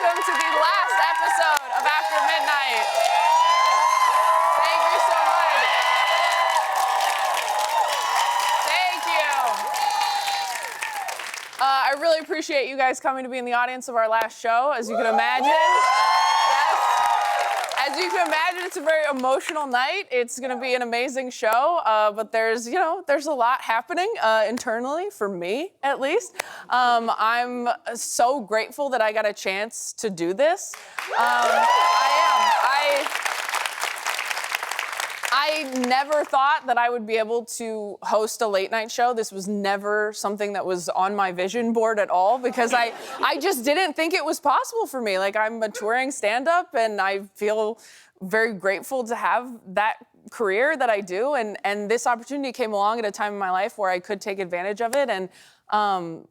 welcome to the last episode of After Midnight. Thank you so much. Thank you. I really appreciate you guys coming to be in the audience of our last show, as you can imagine. As you can imagine, it's a very emotional night. It's going to be an amazing show, but there's a lot happening internally, for me, at least. I'm so grateful that I got a chance to do this. I never thought that I would be able to host a late night show. This was never something that was on my vision board at all, because I just didn't think it was possible for me. Like, I'm a touring stand-up, and I feel very grateful to have that career that I do. And this opportunity came along at a time in my life where I could take advantage of it. And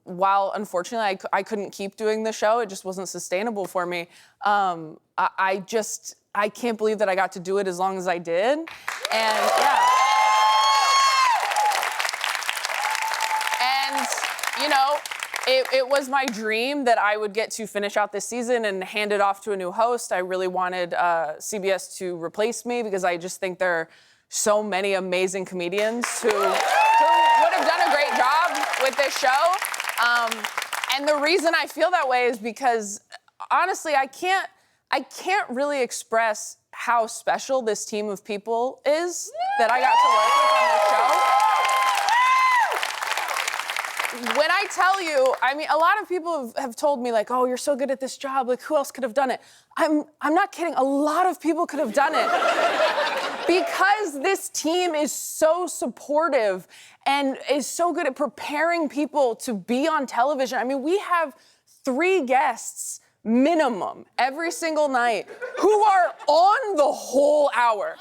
while, unfortunately, I couldn't keep doing the show, it just wasn't sustainable for me. I can't believe that I got to do it as long as I did. And yeah. And, it was my dream that I would get to finish out this season and hand it off to a new host. I really wanted CBS to replace me, because I just think there are so many amazing comedians who would have done a great job with this show. And the reason I feel that way is because, honestly, I can't really express how special this team of people is that I got to work with on this show. When I tell you, a lot of people have told me, like, oh, you're so good at this job, like, who else could have done it? I'm not kidding, a lot of people could have done it. Because this team is so supportive and is so good at preparing people to be on television. We have 3 guests minimum every single night who are on the whole hour.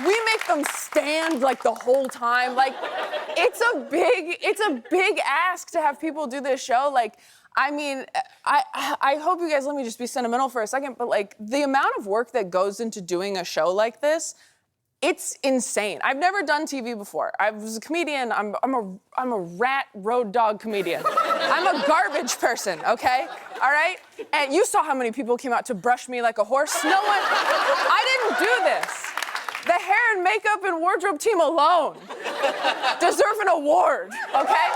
We make them stand like the whole time. Like, it's a big ask to have people do this show. Like, I hope you guys let me just be sentimental for a second, but like, the amount of work that goes into doing a show like this, it's insane. I've never done TV before. I was a comedian. I'm a rat road dog comedian. I'm a garbage person, okay? All right? And you saw how many people came out to brush me like a horse. I didn't do this. The hair and makeup and wardrobe team alone deserve an award, okay?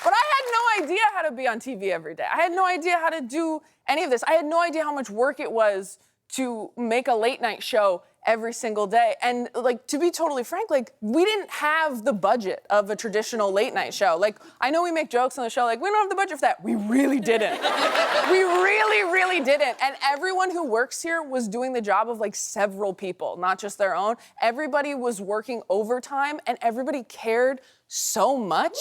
But I had no idea how to be on TV every day. I had no idea how to do any of this. I had no idea how much work it was to make a late night show every single day. And like, to be totally frank, like, we didn't have the budget of a traditional late night show. Like, I know we make jokes on the show, like, we don't have the budget for that. We really didn't. We really, really didn't. And everyone who works here was doing the job of like several people, not just their own. Everybody was working overtime, and everybody cared so much.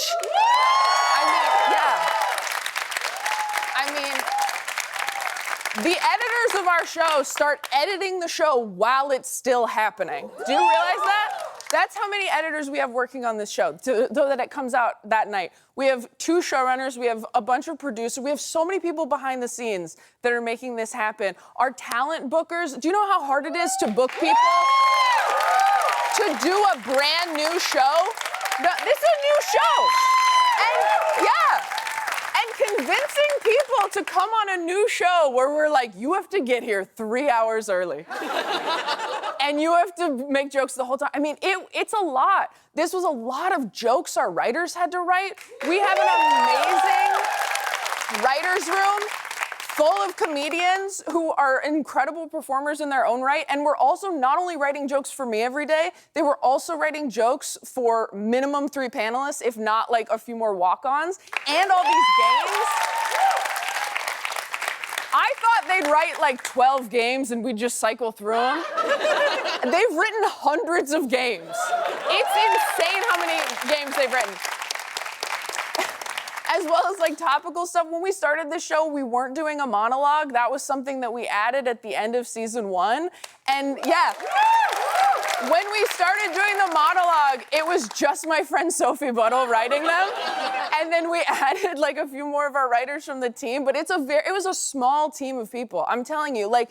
The editors of our show start editing the show while it's still happening. Do you realize that? That's how many editors we have working on this show, so that it comes out that night. We have 2 showrunners, we have a bunch of producers, we have so many people behind the scenes that are making this happen. Our talent bookers, do you know how hard it is to book people? To do a brand new show? No, this is a new show. And yeah. And convincing people to come on a new show where we're like, you have to get here 3 hours early. And you have to make jokes the whole time. It's a lot. This was a lot of jokes our writers had to write. We have an amazing writer's room full of comedians who are incredible performers in their own right. And we're also not only writing jokes for me every day, they were also writing jokes for minimum 3 panelists, if not like a few more walk-ons, and all these games. I thought they'd write like 12 games and we'd just cycle through them. They've written hundreds of games. It's insane how many games they've written. As well as like topical stuff. When we started this show, we weren't doing a monologue. That was something that we added at the end of season 1. And yeah, when we started doing the monologue, it was just my friend Sophie Buttle writing them. And then we added like a few more of our writers from the team, but it was a small team of people. I'm telling you, like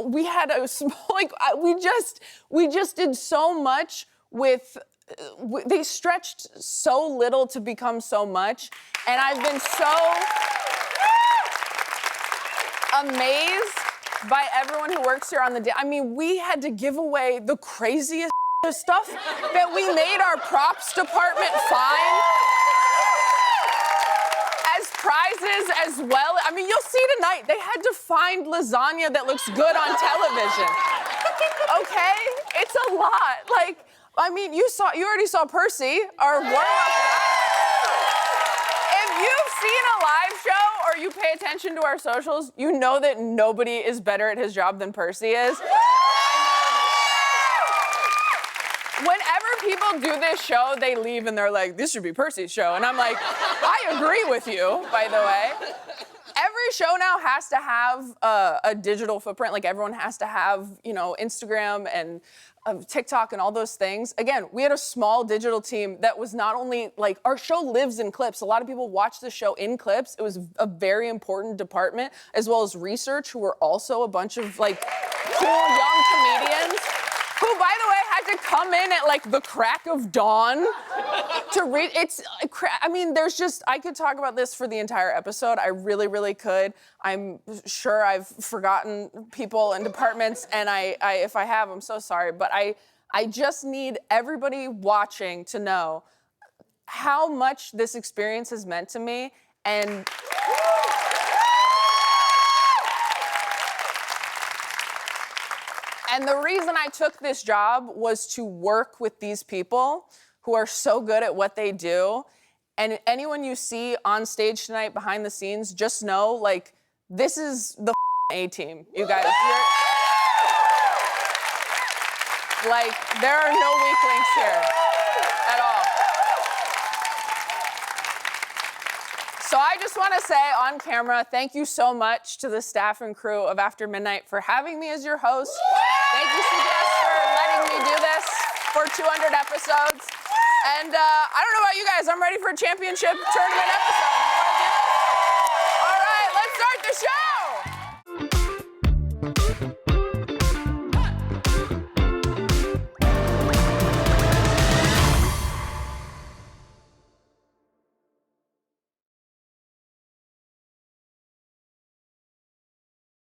we had a small, like we just did so much with they stretched so little to become so much, and I've been so amazed by everyone who works here on the day. I mean, we had to give away the craziest stuff that we made our props department find as prizes as well. I mean, you'll see tonight, they had to find lasagna that looks good on television. Okay? It's a lot. Like, I mean, you already saw Percy, our warm-up guy. If you've seen a live show or you pay attention to our socials, you know that nobody is better at his job than Percy is. Whenever people do this show, they leave and they're like, this should be Percy's show. And I'm like, I agree with you, by the way. Every show now has to have a digital footprint. Like, everyone has to have, you know, Instagram and TikTok and all those things. Again, we had a small digital team that was not only, like, our show lives in clips. A lot of people watch the show in clips. It was a very important department, as well as research, who were also a bunch of, like, cool young comedians who, by the way, had to come in at, like, the crack of dawn to read. I mean, there's just, I could talk about this for the entire episode. I really, really could. I'm sure I've forgotten people and departments, and if I have, I'm so sorry. But I just need everybody watching to know how much this experience has meant to me. And the reason I took this job was to work with these people who are so good at what they do. And anyone you see on stage tonight, behind the scenes, just know, like, this is the A-team, you guys. Like, there are no weak links here at all. So I just want to say on camera, thank you so much to the staff and crew of After Midnight for having me as your host. Thank you, CBS, for letting me do this for 200 episodes. And I don't know about you guys, I'm ready for a championship tournament episode.